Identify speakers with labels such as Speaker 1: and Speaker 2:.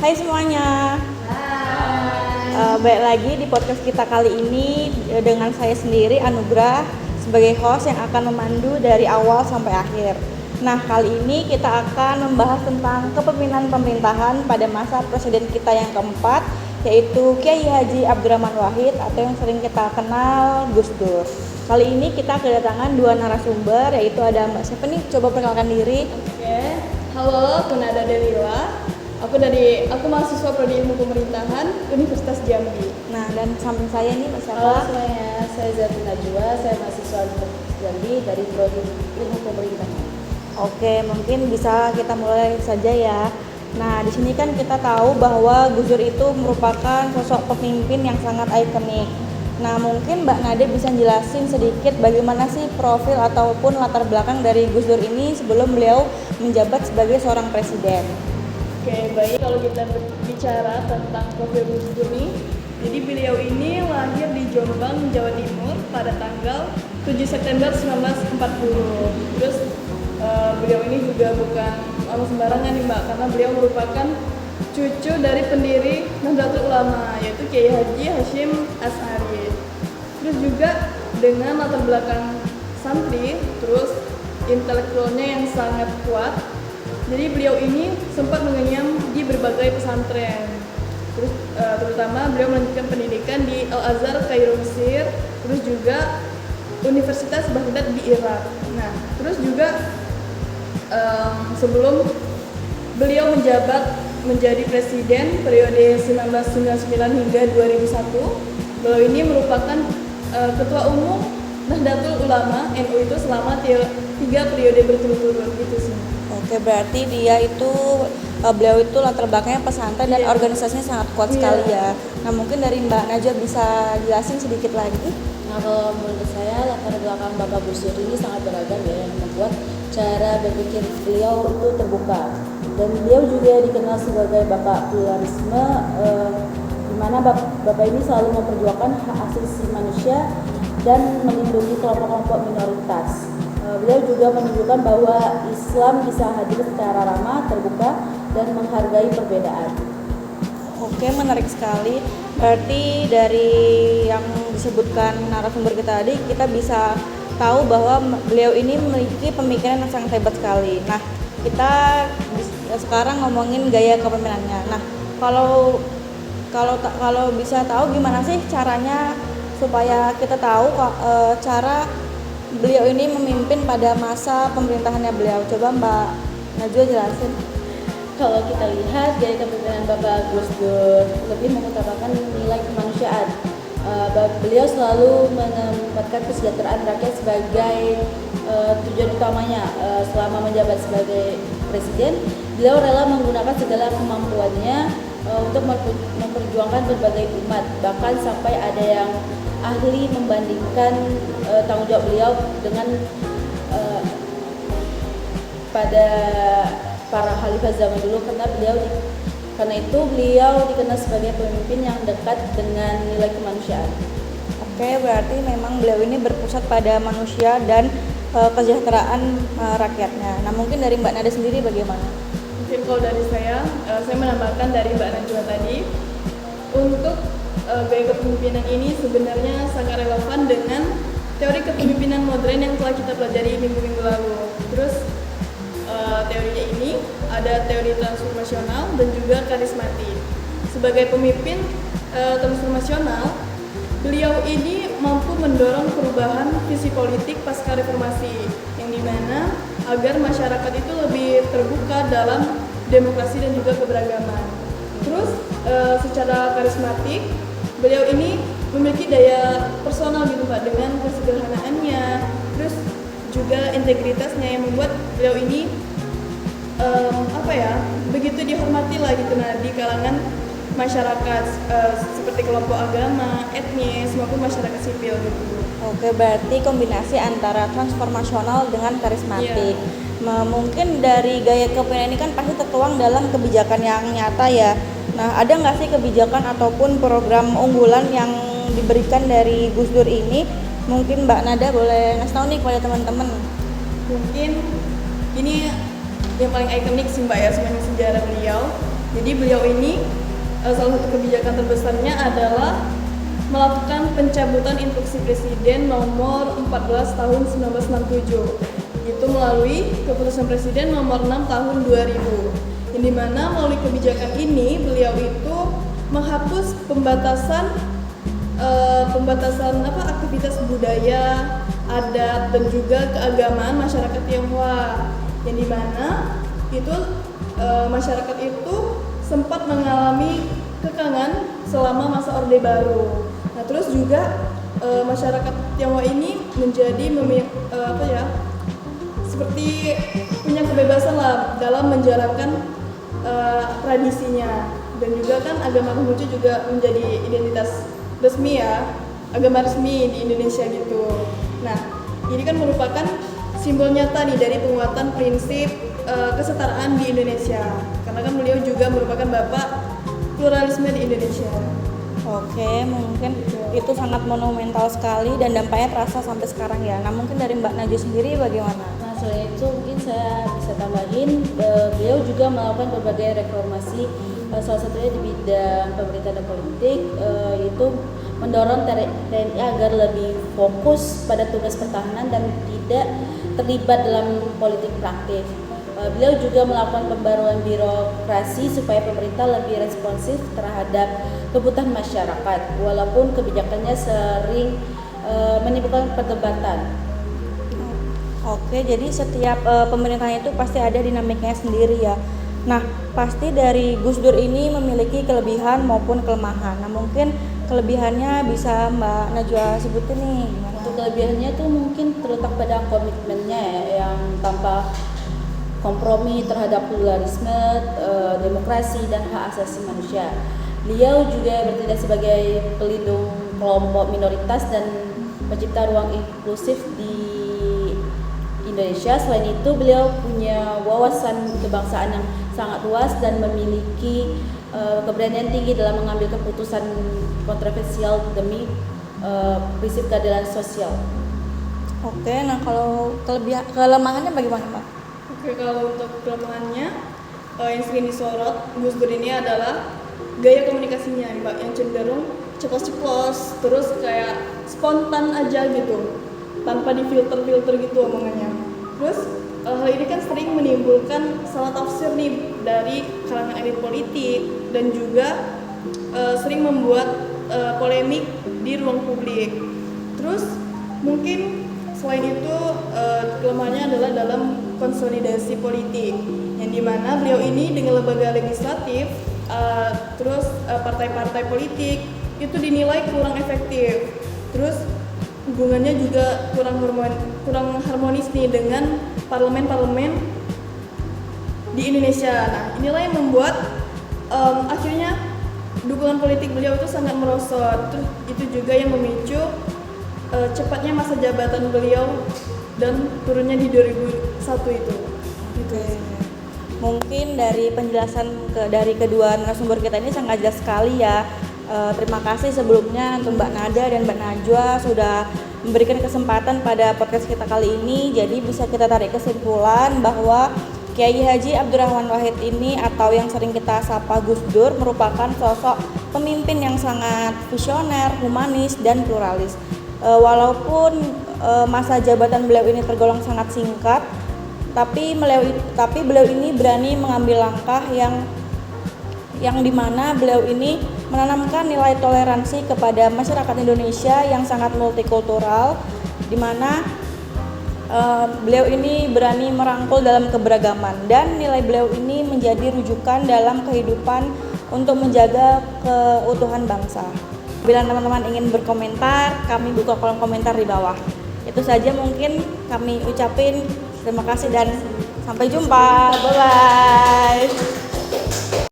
Speaker 1: Hai semuanya. Baik lagi di podcast kita kali ini dengan saya sendiri Anugrah sebagai host yang akan memandu dari awal sampai akhir. Nah, kali ini kita akan membahas tentang kepemimpinan pemerintahan pada masa presiden kita yang keempat, yaitu Kiai Haji Abdurrahman Wahid atau yang sering kita kenal Gus Dur. Kali ini kita kedatangan dua narasumber, yaitu ada Mbak siapa nih? Coba perkenalkan diri.
Speaker 2: Oke, halo, aku Nada Delila. Aku mahasiswa Prodi Ilmu Pemerintahan Universitas Jambi.
Speaker 1: Nah, dan samping saya nih Mbak siapa?
Speaker 3: Halo semuanya, saya Zati Najwa, saya mahasiswa Universitas Jambi dari Prodi Ilmu Pemerintahan.
Speaker 1: Oke, mungkin bisa kita mulai saja ya. Nah, di sini kan kita tahu bahwa Gus Dur itu merupakan sosok pemimpin yang sangat ikonik. Nah, mungkin Mbak Nade bisa jelasin sedikit bagaimana sih profil ataupun latar belakang dari Gus Dur ini sebelum beliau menjabat sebagai seorang presiden.
Speaker 2: Oke, baik. Kalau kita berbicara tentang profil Gus Dur nih, jadi beliau ini lahir di Jombang, Jawa Timur pada tanggal 7 September 1940. Terus beliau ini juga bukan orang sembarangan nih Mbak, karena beliau merupakan cucu dari pendiri Nahdlatul Ulama, yaitu Kiai Haji Hashim Asy'ari. Terus juga dengan latar belakang santri, terus intelektualnya yang sangat kuat. Jadi beliau ini sempat mengenyam di berbagai pesantren. Terus terutama beliau melanjutkan pendidikan di Al-Azhar Kairo Mesir, terus juga Universitas Baghdad di Irak. Nah, terus juga sebelum beliau menjabat menjadi presiden periode 1999 hingga 2001, beliau ini merupakan ketua umum Nahdlatul Ulama NU itu selama 3 periode berturut-turut gitu sih.
Speaker 1: Oke, berarti beliau itu latar belakangnya pesantren dan organisasinya sangat kuat sekali ya. Nah, mungkin dari Mbak Najwa bisa jelasin sedikit lagi.
Speaker 3: Nah, kalau menurut saya latar belakang Bapak Gus Dur ini sangat beragam ya, yang membuat cara berpikir beliau itu terbuka. Dan beliau juga dikenal sebagai Bapak Pluralisme, di mana Bapak ini selalu memperjuangkan hak asasi manusia dan melindungi kelompok-kelompok minoritas. Beliau juga menunjukkan bahwa Islam bisa hadir secara ramah, terbuka, dan menghargai perbedaan.
Speaker 1: Oke, menarik sekali. Berarti dari yang disebutkan narasumber kita tadi, kita bisa tahu bahwa beliau ini memiliki pemikiran yang sangat hebat sekali. Nah, kita sekarang ngomongin gaya kepemimpinannya. Nah, kalau bisa tahu gimana sih caranya supaya kita tahu cara beliau ini memimpin pada masa pemerintahannya beliau. Coba Mbak Najwa jelasin.
Speaker 3: Kalau kita lihat gaya kepemimpinan Bapak Gus Dur lebih mengutamakan nilai kemanusiaan. Beliau selalu menempatkan kesejahteraan rakyat sebagai tujuan utamanya. Selama menjabat sebagai presiden, beliau rela menggunakan segala kemampuannya untuk memperjuangkan berbagai umat. Bahkan sampai ada yang ahli membandingkan tanggung jawab beliau dengan pada para khalifah zaman dulu, karena itu beliau dikenal sebagai pemimpin yang dekat dengan nilai kemanusiaan.
Speaker 1: Oke, berarti memang beliau ini berpusat pada manusia dan kesejahteraan rakyatnya. Nah, mungkin dari Mbak Nada sendiri bagaimana?
Speaker 2: Mungkin kalau dari saya menambahkan dari Mbak Najwa tadi, untuk gaya kepemimpinan ini sebenarnya sangat relevan dengan teori kepemimpinan modern yang telah kita pelajari minggu-minggu lalu. Terus teorinya ini ada teori transformasional dan juga karismatik. Sebagai pemimpin transformasional, beliau ini mampu mendorong perubahan visi politik pasca reformasi, yang dimana agar masyarakat itu lebih terbuka dalam demokrasi dan juga keberagaman. Terus secara karismatik, beliau ini memiliki daya personal gitu Pak, dengan kesederhanaannya, terus juga integritasnya yang membuat beliau ini begitu dihormati lah gitu di kalangan masyarakat seperti kelompok agama, etnis maupun masyarakat sipil gitu.
Speaker 1: Oke, berarti kombinasi antara transformasional dengan karismatik. Mungkin dari gaya kepemimpinan ini kan pasti tertuang dalam kebijakan yang nyata ya. Nah, ada nggak sih kebijakan ataupun program unggulan yang diberikan dari Gus Dur ini? Mungkin Mbak Nada boleh ngasih tahu nih kepada teman-teman.
Speaker 2: Mungkin ini yang paling ikonik sih Mbak ya, sebenarnya sejarah beliau. Jadi beliau ini salah satu kebijakan terbesarnya adalah melakukan pencabutan instruksi Presiden nomor 14 tahun 1967. Itu melalui keputusan Presiden nomor 6 tahun 2000. Yang dimana melalui kebijakan ini beliau itu menghapus pembatasan aktivitas budaya, adat dan juga keagamaan masyarakat Tionghoa. Yang dimana itu masyarakat itu sempat mengalami kekangan selama masa Orde Baru. Nah, terus juga masyarakat Tionghoa ini menjadi seperti punya kebebasan lah dalam menjalankan tradisinya. Dan juga kan agama Konghucu juga menjadi identitas resmi ya, agama resmi di Indonesia gitu. Nah, ini kan merupakan simbol nyata nih dari penguatan prinsip kesetaraan di Indonesia. Karena kan beliau juga merupakan bapak pluralisme di Indonesia.
Speaker 1: Oke, mungkin itu sangat monumental sekali dan dampaknya terasa sampai sekarang ya. Nah, mungkin dari Mbak Najwa sendiri bagaimana?
Speaker 3: Nah, selain itu mungkin saya bisa tambahin, beliau juga melakukan berbagai reformasi, salah satunya di bidang pemerintahan dan politik, yaitu mendorong TNI agar lebih fokus pada tugas pertahanan dan tidak terlibat dalam politik praktis. Beliau juga melakukan pembaruan birokrasi supaya pemerintah lebih responsif terhadap kebutuhan masyarakat, walaupun kebijakannya sering menimbulkan perdebatan.
Speaker 1: Oke, jadi setiap pemerintahan itu pasti ada dinamikanya sendiri ya. Nah, pasti dari Gus Dur ini memiliki kelebihan maupun kelemahan. Nah, mungkin kelebihannya bisa Mbak Najwa sebutin nih gimana?
Speaker 3: Untuk kelebihannya itu mungkin terletak pada komitmennya ya, yang tanpa kompromi terhadap pluralisme, demokrasi dan hak asasi manusia. Beliau juga bertindak sebagai pelindung kelompok minoritas dan pencipta ruang inklusif di Indonesia. Selain itu, beliau punya wawasan kebangsaan yang sangat luas dan memiliki keberanian tinggi dalam mengambil keputusan kontroversial demi prinsip keadilan sosial.
Speaker 1: Oke, nah kalau kelemahannya bagaimana Mbak?
Speaker 2: Oke, kalau untuk kelemahannya yang sering disorot Gus Dur ini adalah gaya komunikasinya nih Mbak, yang cenderung ceplos-ceplos, terus kayak spontan aja gitu, tanpa difilter-filter gitu omongannya. Terus hal ini kan sering menimbulkan salah tafsir nih dari kalangan elit politik dan juga sering membuat polemik di ruang publik. Terus mungkin selain itu kelemahannya adalah dalam konsolidasi politik, yang dimana beliau ini dengan lembaga legislatif terus partai-partai politik itu dinilai kurang efektif. Terus hubungannya juga kurang harmonis nih dengan parlemen-parlemen di Indonesia. Nah, inilah yang membuat akhirnya dukungan politik beliau itu sangat merosot. Terus itu juga yang memicu cepatnya masa jabatan beliau dan turunnya di 2001 itu. Gitu.
Speaker 1: Mungkin dari penjelasan dari kedua narasumber kita ini sangat jelas sekali ya. Terima kasih sebelumnya untuk Mbak Nada dan Mbak Najwa sudah memberikan kesempatan pada podcast kita kali ini. Jadi bisa kita tarik kesimpulan bahwa Kiai Haji Abdurrahman Wahid ini atau yang sering kita sapa Gus Dur merupakan sosok pemimpin yang sangat visioner, humanis dan pluralis. Walaupun masa jabatan beliau ini tergolong sangat singkat, tapi beliau ini berani mengambil langkah yang dimana beliau ini menanamkan nilai toleransi kepada masyarakat Indonesia yang sangat multikultural, dimana beliau ini berani merangkul dalam keberagaman dan nilai beliau ini menjadi rujukan dalam kehidupan untuk menjaga keutuhan bangsa. Bila teman-teman ingin berkomentar, kami buka kolom komentar di bawah. Itu saja mungkin kami ucapin terima kasih dan sampai jumpa. Bye bye.